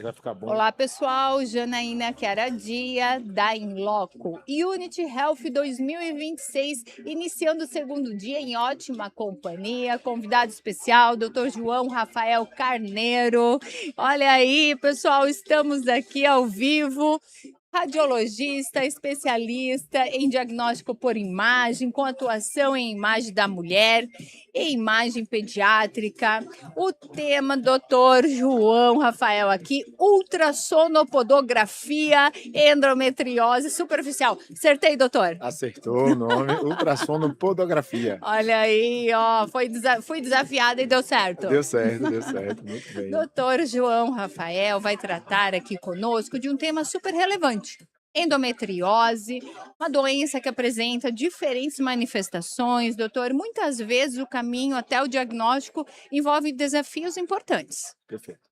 Vai ficar bom. Olá, pessoal. Janaína Chiaradia, da Inloco. Unity Health 2026, iniciando o segundo dia em ótima companhia. Convidado especial, Dr. João Rafael Carneiro. Olha aí, pessoal, estamos aqui ao vivo. Radiologista, especialista em diagnóstico por imagem, com atuação em imagem da mulher e imagem pediátrica. O tema, doutor João Rafael aqui, ultrassonopodografia, endometriose superficial. Acertei, doutor? Acertou o nome, ultrassonopodografia. Olha aí, ó, fui desafiada e deu certo. Deu certo, muito bem. Doutor João Rafael vai tratar aqui conosco de um tema super relevante. Endometriose, uma doença que apresenta diferentes manifestações, doutor. Muitas vezes o caminho até o diagnóstico envolve desafios importantes. Perfeito.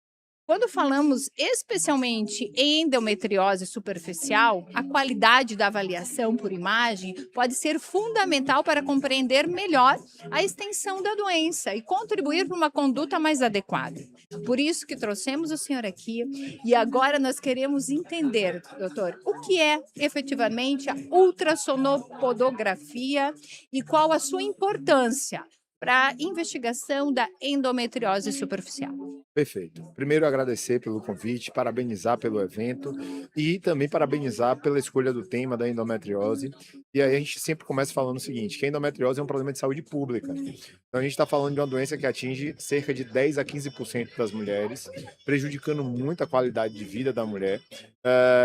Quando falamos especialmente em endometriose superficial, a qualidade da avaliação por imagem pode ser fundamental para compreender melhor a extensão da doença e contribuir para uma conduta mais adequada. Por isso que trouxemos o senhor aqui e agora nós queremos entender, doutor, o que é efetivamente a ultrassonopodografia e qual a sua importância para a investigação da endometriose superficial. Perfeito. Primeiro, agradecer pelo convite, parabenizar pelo evento e também parabenizar pela escolha do tema da endometriose. E aí a gente sempre começa falando o seguinte, que a endometriose é um problema de saúde pública. Então a gente está falando de uma doença que atinge cerca de 10 a 15% das mulheres, prejudicando muito a qualidade de vida da mulher.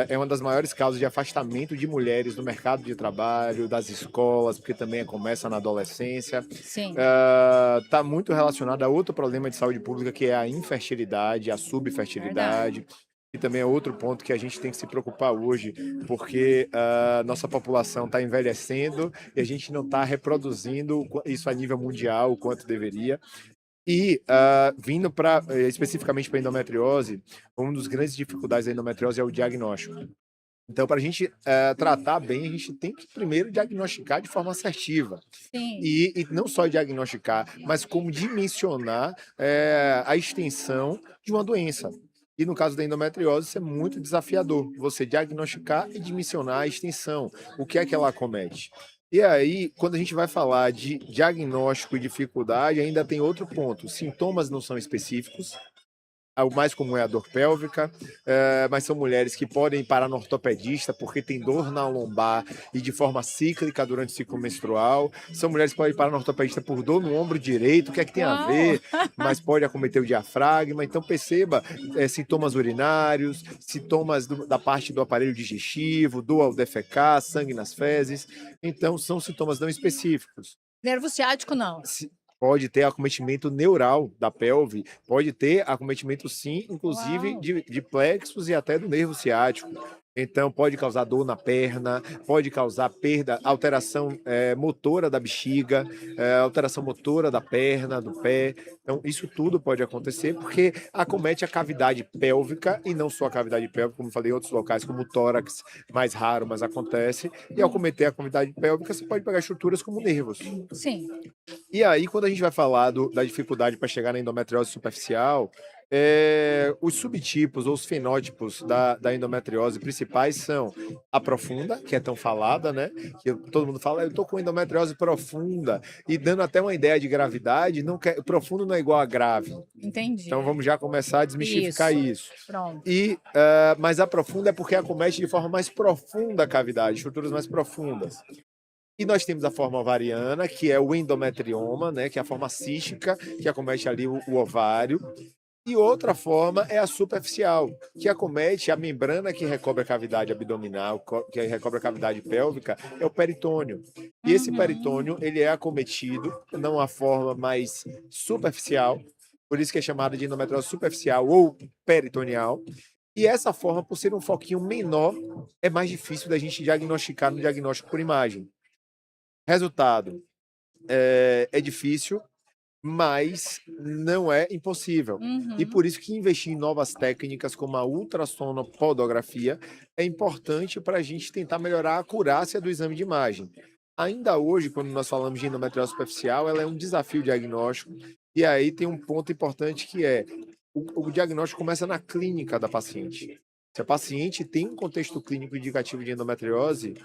É uma das maiores causas de afastamento de mulheres do mercado de trabalho, das escolas, porque também começa na adolescência. Sim, Está muito relacionado a outro problema de saúde pública, que é a infertilidade, a verdade. subfertilidade, e também é outro ponto que a gente tem que se preocupar hoje, porque nossa população está envelhecendo e a gente não está reproduzindo isso a nível mundial o quanto deveria. E vindo especificamente para a endometriose, uma das grandes dificuldades da endometriose é o diagnóstico. Então, para a gente tratar bem, a gente tem que primeiro diagnosticar de forma assertiva. Sim. E não só diagnosticar, mas como dimensionar a extensão de uma doença. E no caso da endometriose, isso é muito desafiador, você diagnosticar e dimensionar a extensão, o que é que ela acomete. E aí, quando a gente vai falar de diagnóstico e dificuldade, ainda tem outro ponto: os sintomas não são específicos. O mais comum é a dor pélvica, mas são mulheres que podem parar no ortopedista porque tem dor na lombar e de forma cíclica durante o ciclo menstrual. São mulheres que podem parar no ortopedista por dor no ombro direito, o que é que tem a Uau! ver? Mas pode acometer o diafragma. Então perceba sintomas urinários, sintomas da parte do aparelho digestivo, dor ao defecar, sangue nas fezes. Então são sintomas não específicos. Nervo ciático, não. Pode ter acometimento neural da pelve, pode ter acometimento sim, inclusive Uau! de plexos e até do nervo ciático. Então pode causar dor na perna, pode causar perda, alteração motora da bexiga, alteração motora da perna, do pé. Então isso tudo pode acontecer porque acomete a cavidade pélvica e não só a cavidade pélvica, como falei em outros locais, como o tórax, mais raro, mas acontece. E ao cometer a cavidade pélvica, você pode pegar estruturas como nervos. Sim. E aí, quando a gente vai falar da dificuldade para chegar na endometriose superficial, os subtipos ou os fenótipos da endometriose principais são a profunda, que é tão falada, né? Que todo mundo fala, eu tô com endometriose profunda, e dando até uma ideia de gravidade, profundo não é igual a grave. Entendi. Então vamos já começar a desmistificar Isso. isso. Pronto. Mas a profunda é porque acomete de forma mais profunda a cavidade, estruturas mais profundas. E nós temos a forma ovariana, que é o endometrioma, né, que é a forma cística, que acomete ali o ovário. E outra forma é a superficial, que acomete a membrana que recobre a cavidade abdominal, que recobre a cavidade pélvica, é o peritônio. E esse Uhum. peritônio, ele é acometido, não a forma mais superficial, por isso que é chamada de endometriose superficial ou peritoneal. E essa forma, por ser um foquinho menor, é mais difícil da gente diagnosticar no diagnóstico por imagem. Resultado, é difícil, mas não é impossível. E Uhum. por isso que investir em novas técnicas como a ultrassonopodografia é importante para a gente tentar melhorar a acurácia do exame de imagem. Ainda hoje, quando nós falamos de endometriose superficial, ela é um desafio diagnóstico, e aí tem um ponto importante que é o diagnóstico começa na clínica da paciente. Se a paciente tem um contexto clínico indicativo de endometriose,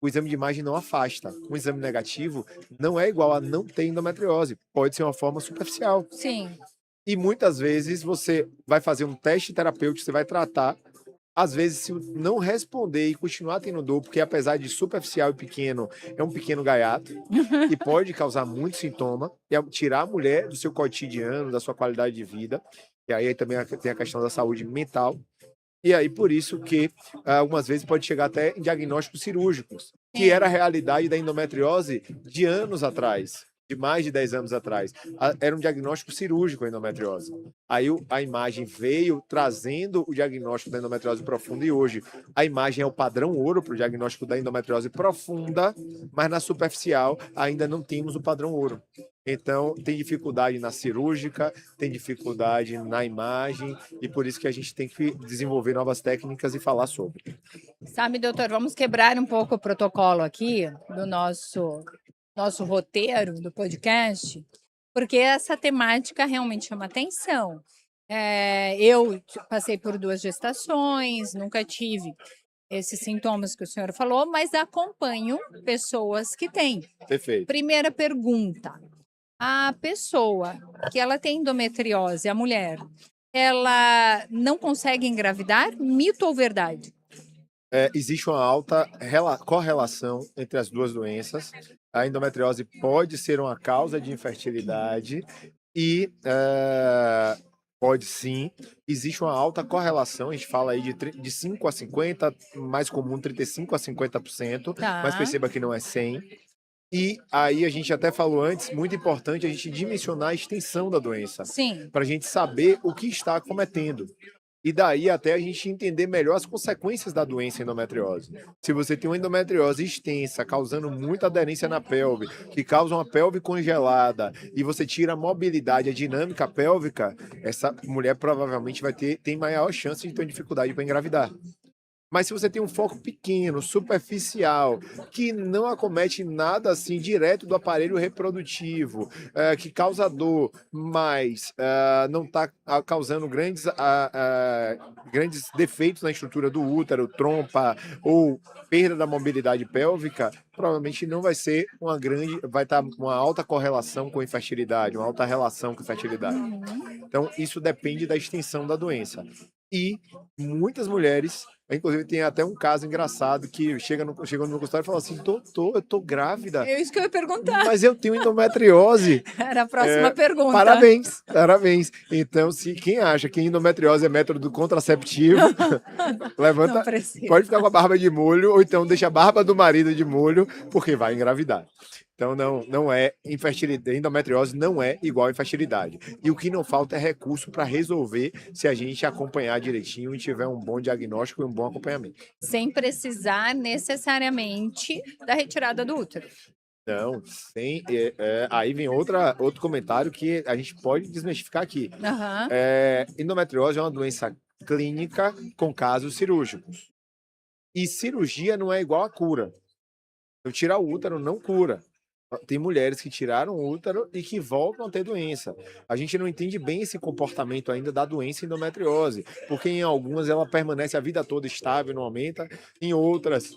o exame de imagem não afasta. Um exame negativo não é igual a não ter endometriose. Pode ser uma forma superficial. Sim. E muitas vezes você vai fazer um teste terapêutico, você vai tratar. Às vezes, se não responder e continuar tendo dor, porque apesar de superficial e pequeno, é um pequeno gaiato e pode causar muito sintoma, e tirar a mulher do seu cotidiano, da sua qualidade de vida. E aí também tem a questão da saúde mental. E aí, por isso que algumas vezes pode chegar até em diagnósticos cirúrgicos, que era a realidade da endometriose de anos atrás, de mais de 10 anos atrás. Era um diagnóstico cirúrgico a endometriose. Aí a imagem veio trazendo o diagnóstico da endometriose profunda e hoje a imagem é o padrão ouro para o diagnóstico da endometriose profunda, mas na superficial ainda não temos o padrão ouro. Então, tem dificuldade na cirúrgica, tem dificuldade na imagem, e por isso que a gente tem que desenvolver novas técnicas e falar sobre. Sabe, doutor, vamos quebrar um pouco o protocolo aqui do nosso roteiro do podcast, porque essa temática realmente chama atenção. Eu passei por 2 gestações, nunca tive esses sintomas que o senhor falou, mas acompanho pessoas que têm. Perfeito. Primeira pergunta: a pessoa que ela tem endometriose, a mulher, ela não consegue engravidar? Mito ou verdade? Existe uma alta correlação entre as duas doenças. A endometriose pode ser uma causa de infertilidade e pode sim. Existe uma alta correlação, a gente fala aí de 5 a 50, mais comum 35 a 50%, mas Tá. perceba que não é 100. E aí a gente até falou antes, muito importante a gente dimensionar a extensão da doença, Sim. para a gente saber o que está acometendo. E daí até a gente entender melhor as consequências da doença endometriose. Se você tem uma endometriose extensa, causando muita aderência na pelve, que causa uma pelve congelada, e você tira a mobilidade, a dinâmica pélvica, essa mulher provavelmente tem maior chance de ter dificuldade para engravidar. Mas se você tem um foco pequeno, superficial, que não acomete nada assim direto do aparelho reprodutivo, que causa dor, mas não está causando grandes defeitos na estrutura do útero, trompa ou perda da mobilidade pélvica, provavelmente não vai ser vai estar uma alta correlação com infertilidade, uma alta relação com infertilidade. Então, isso depende da extensão da doença. E muitas mulheres, inclusive tem até um caso engraçado que chega no meu consultório e fala assim: doutor, eu tô grávida, É isso que eu ia perguntar. mas eu tenho endometriose. Era a próxima pergunta. Parabéns, parabéns. Então, se quem acha que endometriose é método contraceptivo, levanta, Não precisa. pode ficar com a barba de molho, ou então deixa a barba do marido de molho, porque vai engravidar. Então, não é infertilidade, endometriose não é igual a infertilidade. E o que não falta é recurso para resolver se a gente acompanhar direitinho e tiver um bom diagnóstico e um bom acompanhamento. Sem precisar necessariamente da retirada do útero. Não, aí vem outro comentário que a gente pode desmistificar aqui. Aham. Endometriose é uma doença clínica com casos cirúrgicos. E cirurgia não é igual a cura. Eu tirar o útero não cura. Tem mulheres que tiraram o útero e que voltam a ter doença. A gente não entende bem esse comportamento ainda da doença endometriose, porque em algumas ela permanece a vida toda estável, não aumenta, em outras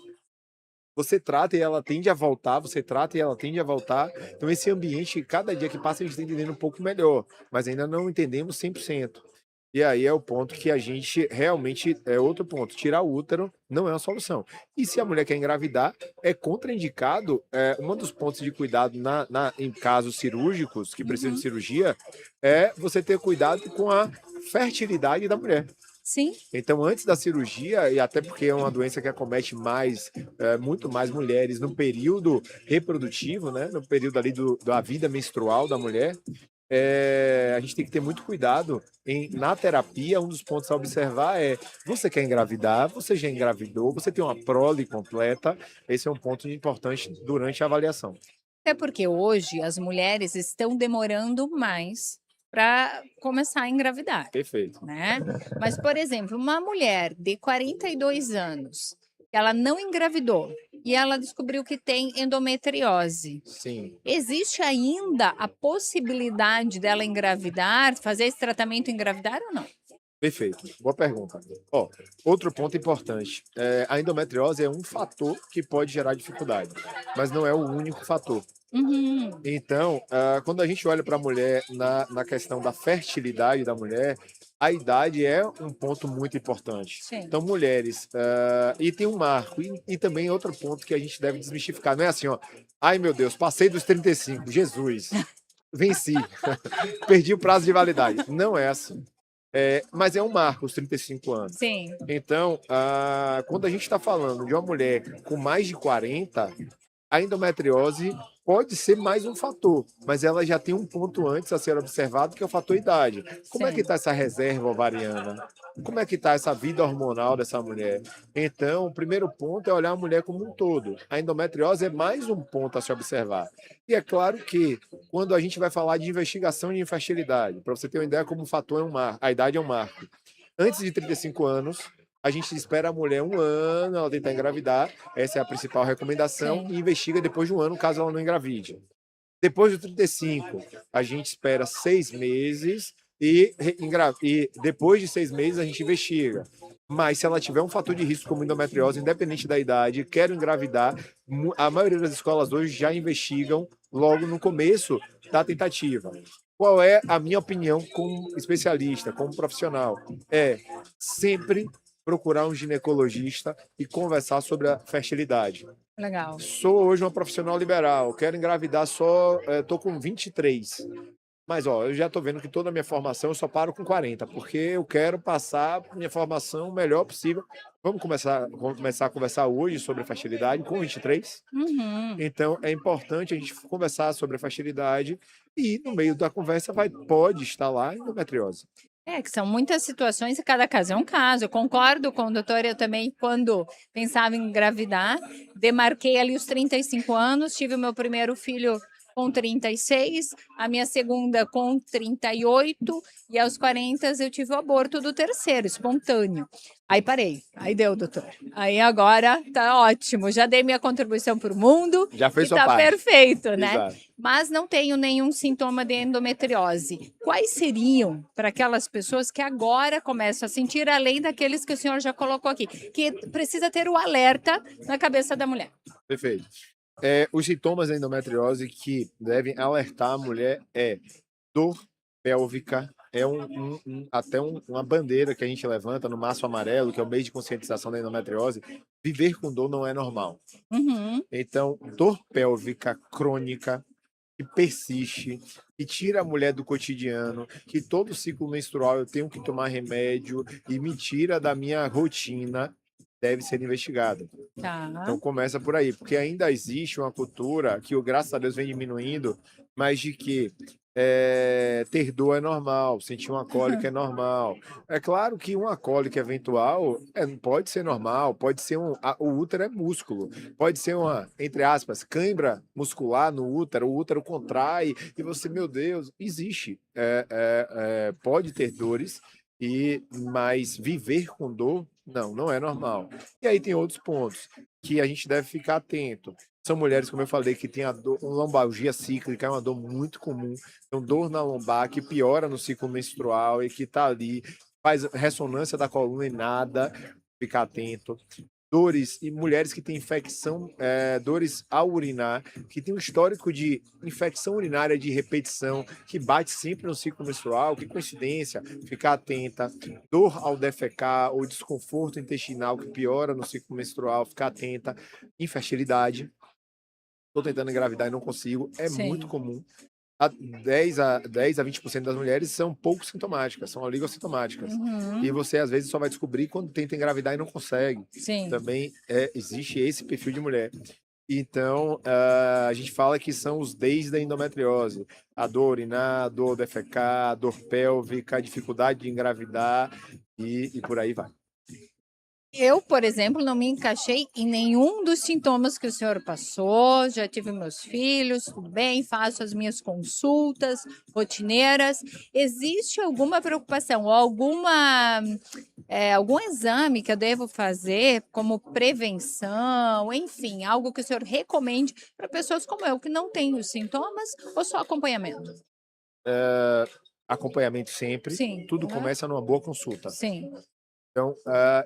você trata e ela tende a voltar, você trata e ela tende a voltar. Então esse ambiente, cada dia que passa, a gente está entendendo um pouco melhor, mas ainda não entendemos 100%. E aí é o ponto que a gente realmente, é outro ponto, tirar o útero não é uma solução. E se a mulher quer engravidar, é contraindicado, um dos pontos de cuidado em casos cirúrgicos, que precisam de cirurgia, é você ter cuidado com a fertilidade da mulher. Sim. Então, antes da cirurgia, e até porque é uma doença que acomete muito mais mulheres no período reprodutivo, né? No período ali da vida menstrual da mulher, a gente tem que ter muito cuidado na terapia. Um dos pontos a observar é: você quer engravidar, você já engravidou, você tem uma prole completa. Esse é um ponto importante durante a avaliação. Até porque hoje as mulheres estão demorando mais para começar a engravidar, Perfeito. né? Mas, por exemplo, uma mulher de 42 anos, ela não engravidou, e ela descobriu que tem endometriose. Sim, Existe ainda a possibilidade dela engravidar, fazer esse tratamento e engravidar ou não? perfeito. Boa pergunta. Ó, outro ponto importante. A endometriose é um fator que pode gerar dificuldade, mas não é o único fator. Uhum, Então, quando a gente olha para a mulher na questão da fertilidade da mulher, a idade é um ponto muito importante. sim. Então, mulheres, e tem um marco, e também outro ponto que a gente deve desmistificar. Não é assim, ó, ai meu Deus, passei dos 35, Jesus, venci, perdi o prazo de validade. Não é assim. Mas é um marco, os 35 anos. Sim, Então, quando a gente está falando de uma mulher com mais de 40, a endometriose pode ser mais um fator, mas ela já tem um ponto antes a ser observado, que é o fator idade. Como é que sim. está essa reserva ovariana? Como é que está essa vida hormonal dessa mulher? Então, o primeiro ponto é olhar a mulher como um todo. A endometriose é mais um ponto a se observar. E é claro que, quando a gente vai falar de investigação de infertilidade, para você ter uma ideia como o fator é um marco, a idade é um marco. Antes de 35 anos, a gente espera a mulher um ano, ela tentar engravidar, essa é a principal recomendação, Sim. e investiga depois de um ano, caso ela não engravide. Depois do 35, a gente espera 6 meses e depois de 6 meses a gente investiga. Mas se ela tiver um fator de risco como endometriose, independente da idade, quer engravidar, a maioria das escolas hoje já investigam logo no começo da tentativa. Qual é a minha opinião como especialista, como profissional? É sempre procurar um ginecologista e conversar sobre a fertilidade. Legal. Sou hoje uma profissional liberal, quero engravidar só, estou com 23. Mas ó, eu já estou vendo que toda a minha formação eu só paro com 40, porque eu quero passar minha formação o melhor possível. Vamos começar a conversar hoje sobre fertilidade com 23. Uhum. Então é importante a gente conversar sobre a fertilidade e no meio da conversa pode estar lá a endometriose. É, que são muitas situações e cada caso é um caso. Eu concordo com o doutor, eu também, quando pensava em engravidar, demarquei ali os 35 anos, tive o meu primeiro filho com 36, a minha segunda com 38, e aos 40 eu tive o aborto do terceiro, espontâneo. Aí parei, aí deu, doutor. Aí agora tá ótimo, já dei minha contribuição para o mundo Já e fez sua tá parte. perfeito, né? Exato. Mas não tenho nenhum sintoma de endometriose. Quais seriam para aquelas pessoas que agora começam a sentir, além daqueles que o senhor já colocou aqui, que precisa ter o alerta na cabeça da mulher? Perfeito. Os sintomas da endometriose que devem alertar a mulher é dor pélvica, é uma bandeira que a gente levanta no Março Amarelo, que é o mês de conscientização da endometriose. Viver com dor não é normal. Uhum. Então, dor pélvica crônica, que persiste, que tira a mulher do cotidiano, que todo ciclo menstrual eu tenho que tomar remédio e me tira da minha rotina, deve ser investigada. Tá. Então começa por aí, porque ainda existe uma cultura que, graças a Deus, vem diminuindo, mas de que ter dor é normal, sentir uma cólica é normal. É claro que uma cólica eventual pode ser normal, pode ser o útero é músculo, pode ser uma, entre aspas, cãibra muscular no útero, o útero contrai e você, meu Deus, existe. Pode ter dores, mas viver com dor, não é normal. E aí tem outros pontos que a gente deve ficar atento. São mulheres, como eu falei, que têm a dor, lombalgia cíclica, é uma dor muito comum. Então, dor na lombar que piora no ciclo menstrual e que está ali, faz ressonância da coluna e nada, ficar atento. Dores e mulheres que têm infecção, dores ao urinar, que tem um histórico de infecção urinária de repetição, que bate sempre no ciclo menstrual, que coincidência, ficar atenta. Dor ao defecar ou desconforto intestinal que piora no ciclo menstrual, ficar atenta. Infertilidade, estou tentando engravidar e não consigo, é muito Sim. comum. 10 a 20% das mulheres são pouco sintomáticas, são oligossintomáticas. E Uhum. você, às vezes, só vai descobrir quando tenta engravidar e não consegue. Sim. Também existe esse perfil de mulher. Então, a gente fala que são os Ds da endometriose. A dor urinar, a dor defecar, a dor pélvica, a dificuldade de engravidar e por aí vai. Eu, por exemplo, não me encaixei em nenhum dos sintomas que o senhor passou. Já tive meus filhos, tudo bem, faço as minhas consultas rotineiras. Existe alguma preocupação ou algum exame que eu devo fazer como prevenção, enfim, algo que o senhor recomende para pessoas como eu que não têm os sintomas ou só acompanhamento? Acompanhamento sempre, Sim, tudo aham, começa numa boa consulta. sim. Então,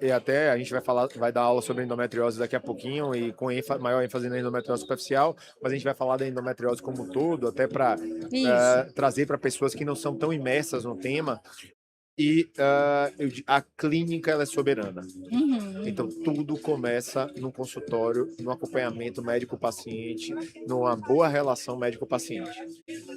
e até a gente vai dar aula sobre endometriose daqui a pouquinho e com maior ênfase na endometriose superficial, mas a gente vai falar da endometriose como um todo, até para Isso. trazer para pessoas que não são tão imersas no tema. E a clínica ela é soberana. Então, Uhum. tudo começa no consultório, no acompanhamento médico-paciente, numa boa relação médico-paciente.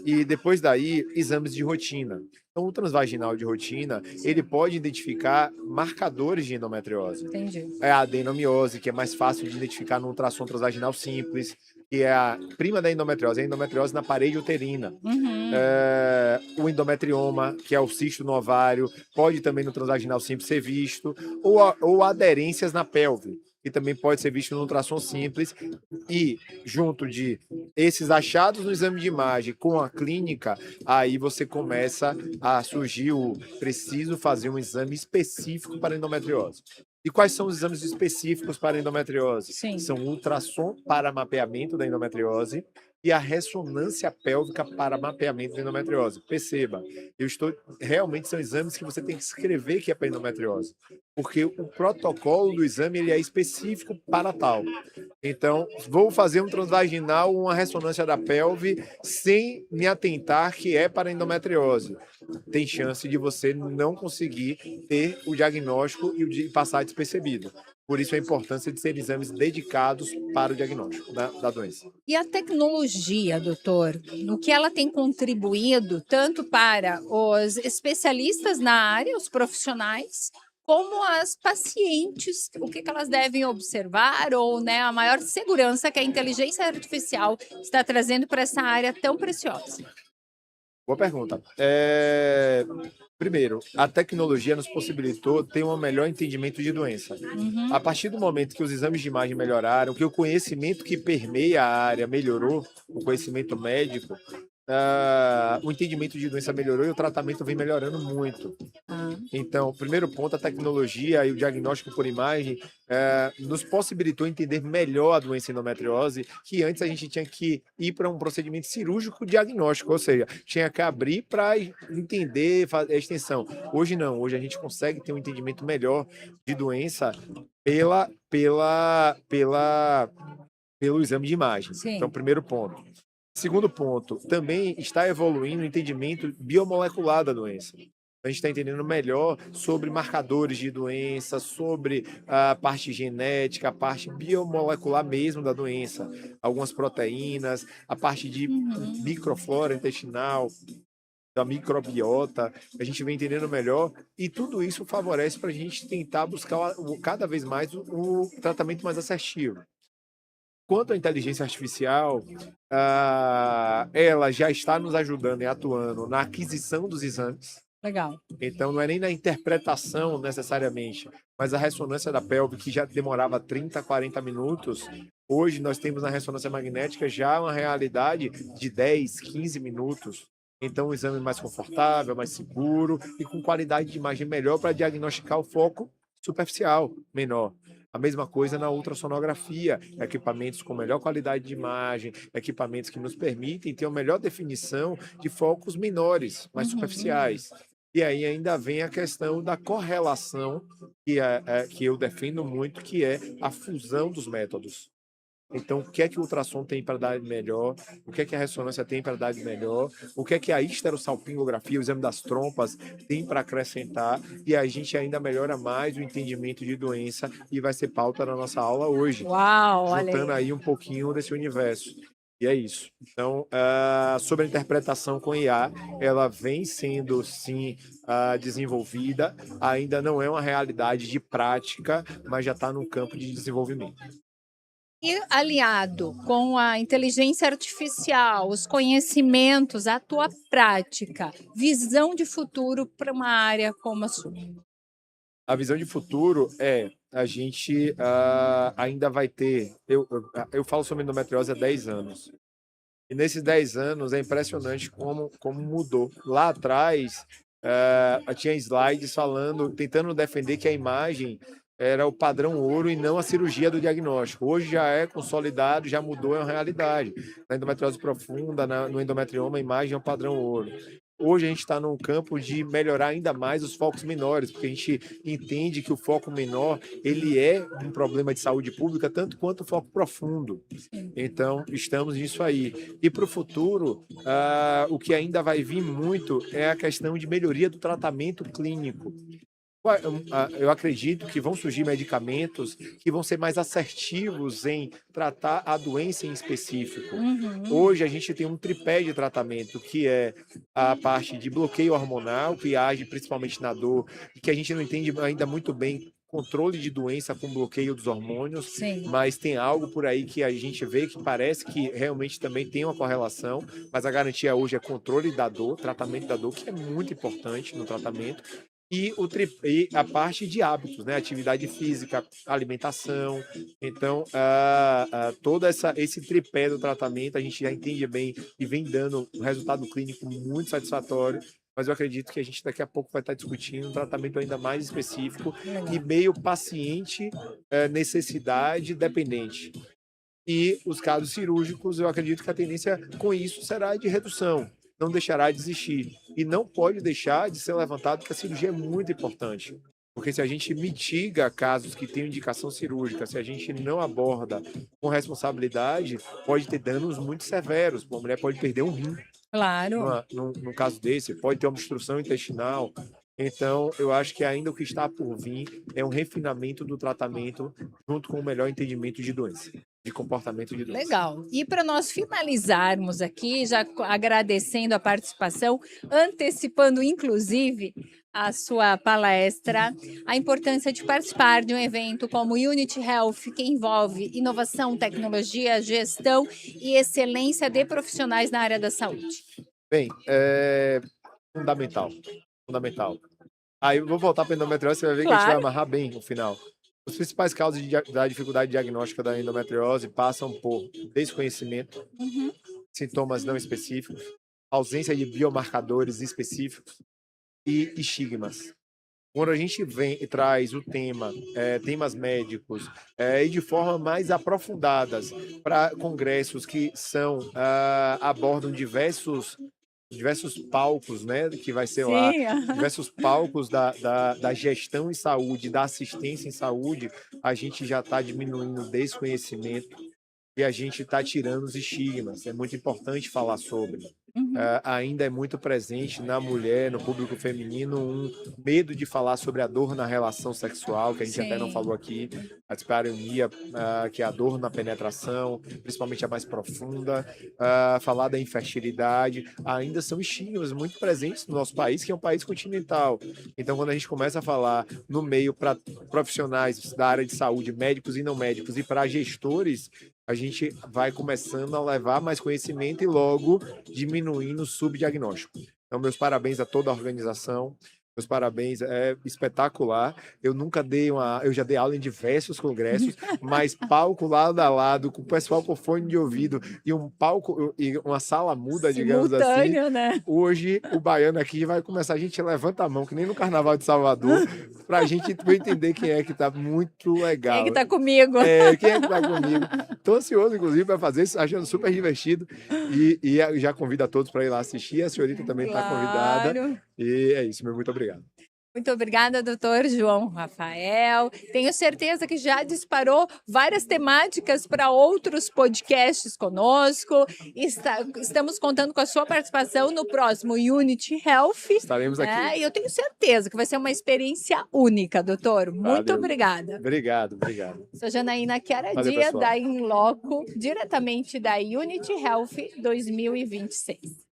E depois daí, exames de rotina. Então, o transvaginal de rotina, ele pode identificar marcadores de endometriose. Entendi. É a adenomiose, que é mais fácil de identificar no ultrassom transvaginal simples, que é a prima da endometriose, é a endometriose na parede uterina. Uhum. O endometrioma, que é o cisto no ovário, pode também no transvaginal simples ser visto, ou aderências na pelve, que também pode ser visto no ultrassom simples, e junto de esses achados no exame de imagem com a clínica, aí você começa a surgir o preciso fazer um exame específico para endometriose. E quais são os exames específicos para endometriose? Sim. São o ultrassom para mapeamento da endometriose e a ressonância pélvica para mapeamento da endometriose. Perceba, realmente são exames que você tem que escrever que é para endometriose, porque o protocolo do exame ele é específico para tal. Então, vou fazer um transvaginal, uma ressonância da pelve, sem me atentar que é para endometriose. Tem chance de você não conseguir ter o diagnóstico e de passar despercebido. Por isso a importância de ser exames dedicados para o diagnóstico da doença. E a tecnologia, doutor, no que ela tem contribuído tanto para os especialistas na área, os profissionais, como as pacientes, o que elas devem observar ou, né, a maior segurança que a inteligência artificial está trazendo para essa área tão preciosa? Boa pergunta. Primeiro, a tecnologia nos possibilitou ter um melhor entendimento de doença. A Uhum. partir do momento que os exames de imagem melhoraram, que o conhecimento que permeia a área melhorou, o conhecimento médico, o entendimento de doença melhorou e o tratamento vem melhorando muito. Ah, Então, primeiro ponto, a tecnologia e o diagnóstico por imagem nos possibilitou entender melhor a doença endometriose, que antes a gente tinha que ir para um procedimento cirúrgico diagnóstico, ou seja, tinha que abrir para entender a extensão. Hoje não, hoje a gente consegue ter um entendimento melhor de doença pela, pela, pela, pelo exame de imagem. Então, sim. primeiro ponto. Segundo ponto, também está evoluindo o entendimento biomolecular da doença. A gente está entendendo melhor sobre marcadores de doença, sobre a parte genética, a parte biomolecular mesmo da doença, algumas proteínas, a parte de Uhum. microflora intestinal, da microbiota, a gente vem entendendo melhor e tudo isso favorece para a gente tentar buscar cada vez mais o tratamento mais assertivo. Quanto à inteligência artificial, ela já está nos ajudando e atuando na aquisição dos exames. Legal. Então, não é nem na interpretação necessariamente, mas a ressonância da pelve, que já demorava 30, 40 minutos, hoje nós temos na ressonância magnética já uma realidade de 10, 15 minutos. Então, um exame mais confortável, mais seguro e com qualidade de imagem melhor para diagnosticar o foco superficial menor. A mesma coisa na ultrassonografia, equipamentos com melhor qualidade de imagem, equipamentos que nos permitem ter uma melhor definição de focos menores, mais Uhum. superficiais. E aí ainda vem a questão da correlação, que eu defendo muito, que é a fusão dos métodos. Então, o que é que o ultrassom tem para dar de melhor? O que é que a ressonância tem para dar de melhor? O que é que a histerosalpingografia, o exame das trompas, tem para acrescentar? E a gente ainda melhora mais o entendimento de doença e vai ser pauta da nossa aula hoje, Uau, olha juntando aí. aí um pouquinho desse universo. E é isso. Então, sobre a interpretação com IA, ela vem sendo, sim, desenvolvida, ainda não é uma realidade de prática, mas já está no campo de desenvolvimento. E aliado com a inteligência artificial, os conhecimentos, a tua prática, visão de futuro para uma área como a sua? A visão de futuro é a gente ainda vai ter. Eu falo sobre endometriose há 10 anos. E nesses 10 anos é impressionante como mudou. Lá atrás, tinha slides falando, tentando defender que a imagem era o padrão ouro e não a cirurgia do diagnóstico. Hoje já é consolidado, já mudou, é uma realidade. Na endometriose profunda, no endometrioma, a imagem é o padrão ouro. Hoje a gente está num campo de melhorar ainda mais os focos menores, porque a gente entende que o foco menor ele é um problema de saúde pública tanto quanto o foco profundo. Então, estamos nisso aí. E para o futuro, o que ainda vai vir muito é a questão de melhoria do tratamento clínico. Eu acredito que vão surgir medicamentos que vão ser mais assertivos em tratar a doença em específico. Hoje a gente tem um tripé de tratamento, que é a parte de bloqueio hormonal, que age principalmente na dor, e que a gente não entende ainda muito bem controle de doença com bloqueio dos hormônios, Sim. mas tem algo por aí que a gente vê que parece que realmente também tem uma correlação, mas a garantia hoje é controle da dor, tratamento da dor, que é muito importante no tratamento, e a parte de hábitos, né? Atividade física, alimentação. Então, todo esse tripé do tratamento a gente já entende bem e vem dando um resultado clínico muito satisfatório. Mas eu acredito que a gente daqui a pouco vai estar discutindo um tratamento ainda mais específico e meio paciente, necessidade dependente. E os casos cirúrgicos, eu acredito que a tendência com isso será de redução, não deixará de existir. E não pode deixar de ser levantado que a cirurgia é muito importante. Porque se a gente mitiga casos que têm indicação cirúrgica, se a gente não aborda com responsabilidade, pode ter danos muito severos. Uma mulher pode perder um rim. Claro. Num caso desse, pode ter uma obstrução intestinal. Então, eu acho que ainda o que está por vir é um refinamento do tratamento junto com o melhor entendimento de doença, de comportamento de doença. Legal. E para nós finalizarmos aqui, já agradecendo a participação, antecipando inclusive a sua palestra, a importância de participar de um evento como Unity Health, que envolve inovação, tecnologia, gestão e excelência de profissionais na área da saúde. Bem, fundamental, fundamental. Aí eu vou voltar para a endometriose, você vai ver que a gente vai amarrar bem no final. As principais causas da dificuldade diagnóstica da endometriose passam por desconhecimento, sintomas não específicos, ausência de biomarcadores específicos e estigmas. Quando a gente vem e traz o temas médicos, e de forma mais aprofundadas para congressos que abordam diversos palcos, né, que vai ser lá, diversos palcos da gestão em saúde, da assistência em saúde, a gente já está diminuindo o desconhecimento e a gente está tirando os estigmas. É muito importante falar sobre. Ainda é muito presente na mulher, no público feminino, um medo de falar sobre a dor na relação sexual, que a gente até não falou aqui, a dispareunia, que é a dor na penetração, principalmente a mais profunda, falar da infertilidade, ainda são estigmas muito presentes no nosso país, que é um país continental. Então, quando a gente começa a falar no meio para profissionais da área de saúde, médicos e não médicos, e para gestores, a gente vai começando a levar mais conhecimento e logo diminuindo o subdiagnóstico. Então, meus parabéns a toda a organização. Meus parabéns, é espetacular. Eu já dei aula em diversos congressos, mas palco lado a lado, com o pessoal com fone de ouvido e um palco e uma sala muda, digamos assim. Né? Hoje o baiano aqui vai começar, a gente levanta a mão, que nem no Carnaval de Salvador, para a gente entender quem é que está muito legal. Quem é que está comigo? Quem é que está comigo? Estou ansioso, inclusive, para fazer isso, achando super divertido. E já convido a todos para ir lá assistir. A senhorita também está convidada. E é isso, meu muito obrigado. Muito obrigada, doutor João Rafael. Tenho certeza que já disparou várias temáticas para outros podcasts conosco. Estamos contando com a sua participação no próximo Unity Health. Estaremos aqui. E eu tenho certeza que vai ser uma experiência única, doutor. Muito obrigada. Obrigado. Sou Janaína Chiaradia, da Inloco, diretamente da Unity Health 2026.